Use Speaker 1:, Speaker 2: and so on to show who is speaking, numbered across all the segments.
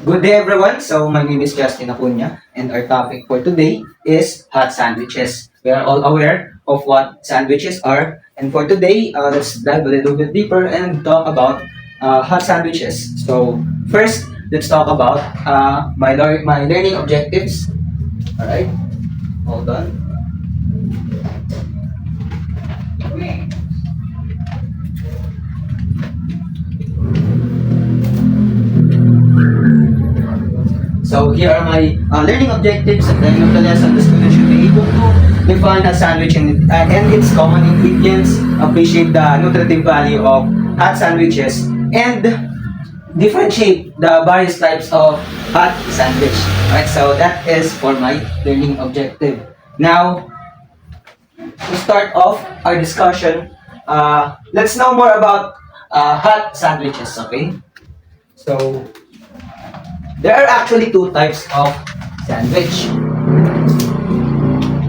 Speaker 1: Good day, everyone. So, my name is Justin Acuña, and our topic for today is hot sandwiches. We are all aware of what sandwiches are, and for today, let's dive a little bit deeper and talk about hot sandwiches. So, first, let's talk about my learning objectives. All right, hold on. So here are my learning objectives. At the end of the lesson, the student should be able to define a sandwich and its common ingredients, appreciate the nutritive value of hot sandwiches, and differentiate the various types of hot sandwich. Right, so that is for my learning objective. Now, to start off our discussion, let's know more about hot sandwiches, okay? So, there are actually two types of sandwich.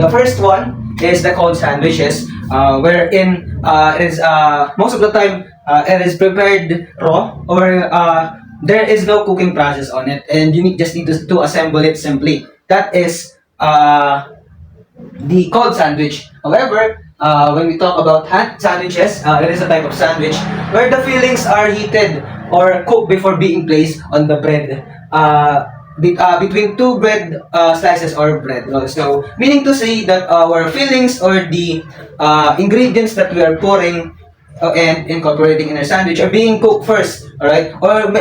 Speaker 1: The first one is the cold sandwiches, wherein it is most of the time it is prepared raw or there is no cooking process on it, and just need to assemble it simply. That is the cold sandwich. However, when we talk about hot sandwiches, it is a type of sandwich where the fillings are heated or cooked before being placed on the bread. Between two bread slices or bread rolls. So, meaning to say that our fillings or the ingredients that we are pouring and incorporating in our sandwich are being cooked first, alright? Or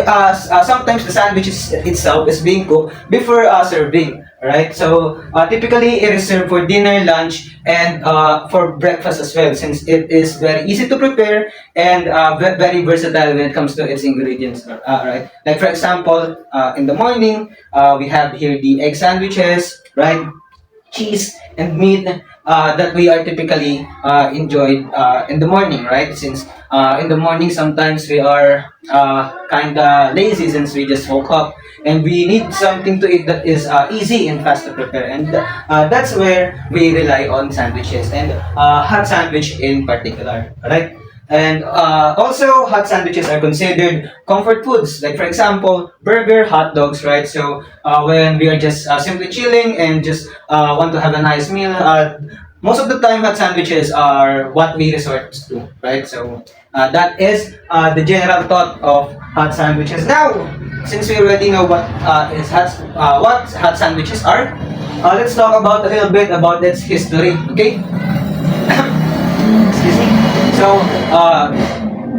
Speaker 1: sometimes the sandwich itself is being cooked before serving. Alright, so typically it is served for dinner, lunch, and for breakfast as well, since it is very easy to prepare and very versatile when it comes to its ingredients. Right, like for example, in the morning, we have here the egg sandwiches, right? Cheese and meat that we are typically enjoyed in the morning, right? Since in the morning sometimes we are kind of lazy since we just woke up and we need something to eat that is easy and fast to prepare, and that's where we rely on sandwiches and hot sandwich in particular, right? And also, hot sandwiches are considered comfort foods. Like, for example, burger, hot dogs, right? So, when we are just simply chilling and just want to have a nice meal, most of the time, hot sandwiches are what we resort to, right? So, that is the general thought of hot sandwiches. Now, since we already know what hot sandwiches are, let's talk about a little bit about its history, okay? Excuse me. So,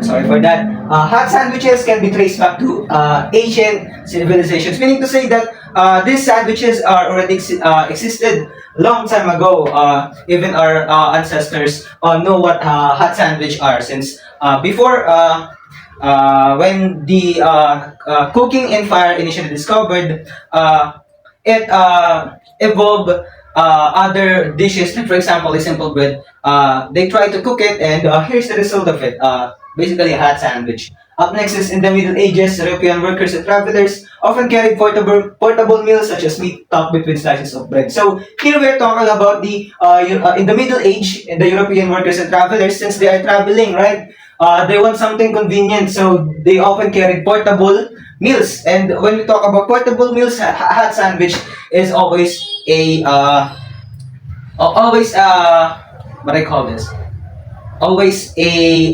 Speaker 1: sorry for that. Hot sandwiches can be traced back to ancient civilizations, meaning to say that these sandwiches are already existed long time ago. Even our ancestors know what hot sandwich are, since before when the cooking in fire initially discovered, it evolved other dishes. Like for example, a simple bread. They try to cook it, and here's the result of it. Basically, a hot sandwich. Up next is in the Middle Ages, European workers and travelers often carried portable meals such as meat tucked between slices of bread. So here we're talking about in the Middle Age, in the European workers and travelers, since they are traveling, right? They want something convenient, so they often carried portable meals. And when we talk about portable meals, hot sandwich is always a always what I call this, always a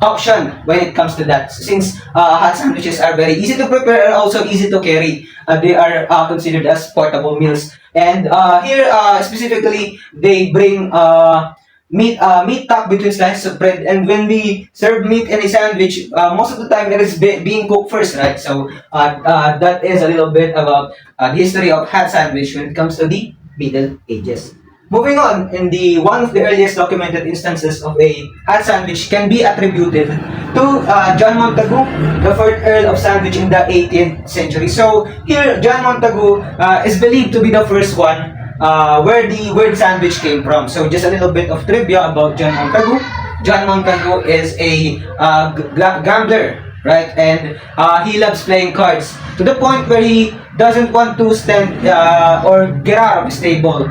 Speaker 1: option when it comes to that, since hot sandwiches are very easy to prepare and also easy to carry. They are considered as portable meals, and here specifically they bring meat tucked between slices of bread. And when we serve meat in a sandwich, most of the time it is being cooked first, right? So that is a little bit about the history of hot sandwich when it comes to the Middle Ages. Moving on, in the one of the earliest documented instances of a hot sandwich can be attributed to John Montagu, the fourth Earl of Sandwich in the 18th century. So here, John Montagu is believed to be the first one where the word sandwich came from. So just a little bit of trivia about John Montagu. John Montagu is a gambler, right? And he loves playing cards to the point where he doesn't want to stand or get out of his table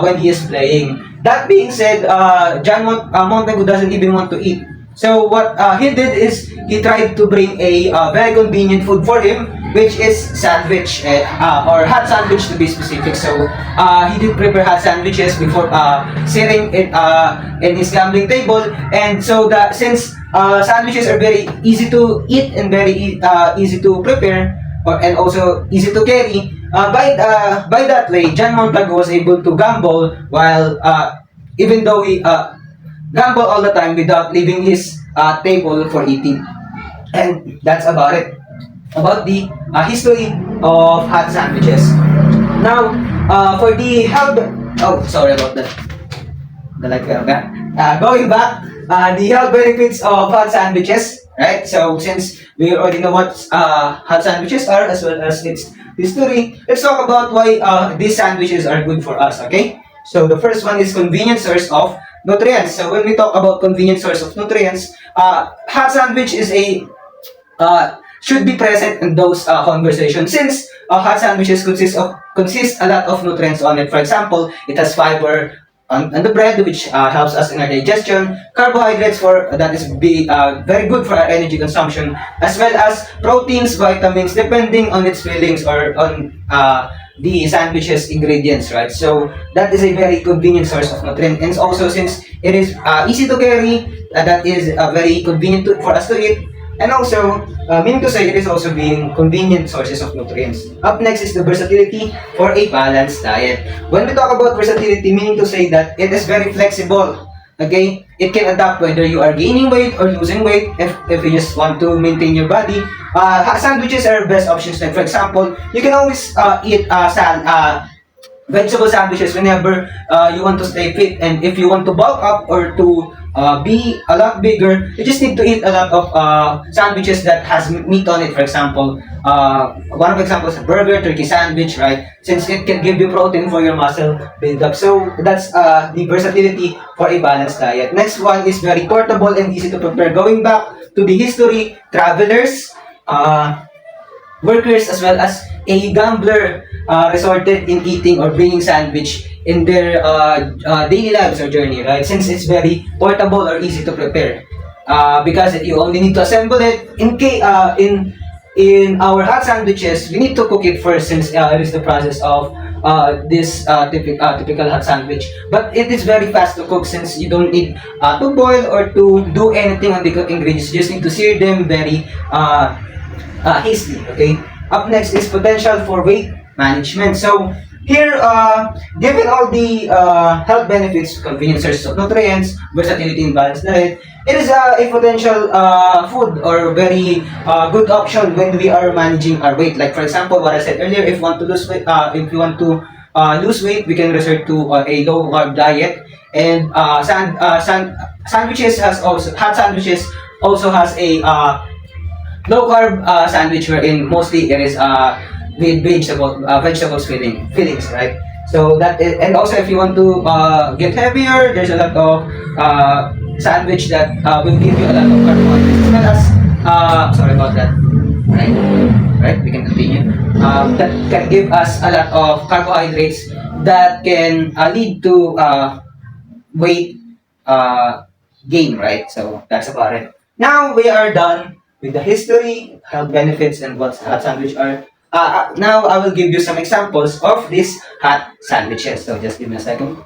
Speaker 1: when he is playing. That being said, Montagu doesn't even want to eat. So what he did is he tried to bring a very convenient food for him, which is sandwich or hot sandwich to be specific. So he did prepare hot sandwiches before sitting in his gambling table, and so that since sandwiches are very easy to eat and very easy to prepare, and also easy to carry. By that way, John Montagu was able to gamble while even though he gamble all the time without leaving his table for eating. And that's about it. About the history of hot sandwiches. Now, for the health... Oh, sorry about that. The light went back. Going back, the health benefits of hot sandwiches, right? So, since we already know what hot sandwiches are as well as its history, let's talk about why these sandwiches are good for us, okay? So, the first one is convenient source of nutrients. So, when we talk about convenient source of nutrients, hot sandwich is a should be present in those conversations since hot sandwiches consist a lot of nutrients on it. For example, it has fiber on the bread, which helps us in our digestion, carbohydrates that is very good for our energy consumption, as well as proteins, vitamins, depending on its fillings or on the sandwiches ingredients, right? So that is a very convenient source of nutrients. And also since it is easy to carry, that is very convenient for us to eat. And also, meaning to say, it is also being convenient sources of nutrients. Up next is the versatility for a balanced diet. When we talk about versatility, meaning to say that it is very flexible. Okay? It can adapt whether you are gaining weight or losing weight if you just want to maintain your body. Sandwiches are best options. Like for example, you can always eat vegetable sandwiches whenever you want to stay fit, and if you want to bulk up or to be a lot bigger, you just need to eat a lot of sandwiches that has meat on it. For example, one of examples is burger, turkey sandwich, right? Since it can give you protein for your muscle build up. So that's the versatility for a balanced diet. Next one is very portable and easy to prepare. Going back to the history, travelers, workers as well as a gambler resorted in eating or bringing sandwich in their daily lives or journey, right? Since it's very portable or easy to prepare, because you only need to assemble it. In our hot sandwiches, we need to cook it first since it is the process of this typical hot sandwich. But it is very fast to cook since you don't need to boil or to do anything on the ingredients. You just need to sear them very hastily. Okay. Up next is potential for weight management. So here, given all the health benefits, convenient sources of nutrients, versatility in balanced diet, it is a potential food or very good option when we are managing our weight. Like for example, what I said earlier, if you want to lose weight, lose weight, we can resort to a low carb diet. And sandwiches has also hot sandwiches also has a low carb sandwich wherein mostly it is with vegetables fillings, right? So that is, and also if you want to get heavier, there's a lot of sandwich that will give you a lot of carbohydrates as well as sorry about that, right, we can continue. That can give us a lot of carbohydrates that can lead to weight gain, right? So that's about it. Now we are done with the history, health benefits, and what hot sandwich are. Now I will give you some examples of these hot sandwiches. So just give me a second.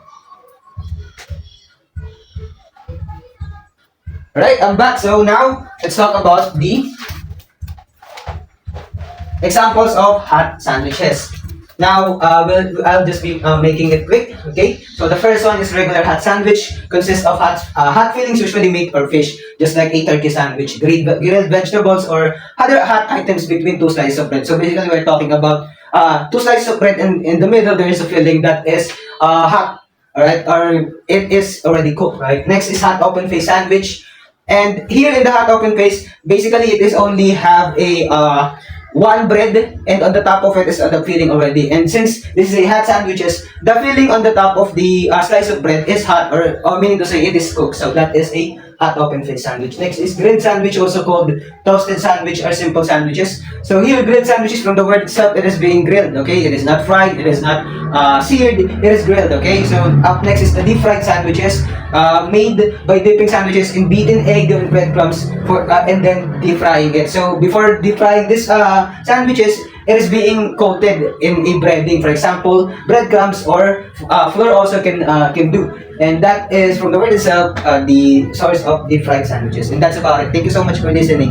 Speaker 1: Alright, I'm back. So now let's talk about the examples of hot sandwiches. Now, I'll just be making it quick, okay? So the first one is regular hot sandwich. Consists of hot fillings, usually meat or fish, just like a turkey sandwich, grilled vegetables, or other hot items between two slices of bread. So basically, we're talking about two slices of bread, and in the middle, there is a filling that is hot, alright? Or it is already cooked, right? Next is hot open face sandwich. And here in the hot open face, basically, it is only have a one bread, and on the top of it is the filling already. And since this is a hot sandwiches, the filling on the top of the slice of bread is hot, or meaning to say it is cooked. So that is a hot open face sandwich. Next is grilled sandwich, also called toasted sandwich or simple sandwiches. So here, grilled sandwiches from the word itself, it is being grilled, okay? It is not fried, it is not seared, it is grilled, okay? So up next is the deep fried sandwiches, made by dipping sandwiches in beaten egg and breadcrumbs and then deep frying it. So before deep frying this sandwiches, it is being coated in a breading. For example, breadcrumbs or flour also can do. And that is from the word itself the source of deep fried sandwiches. And that's about it. Thank you so much for listening.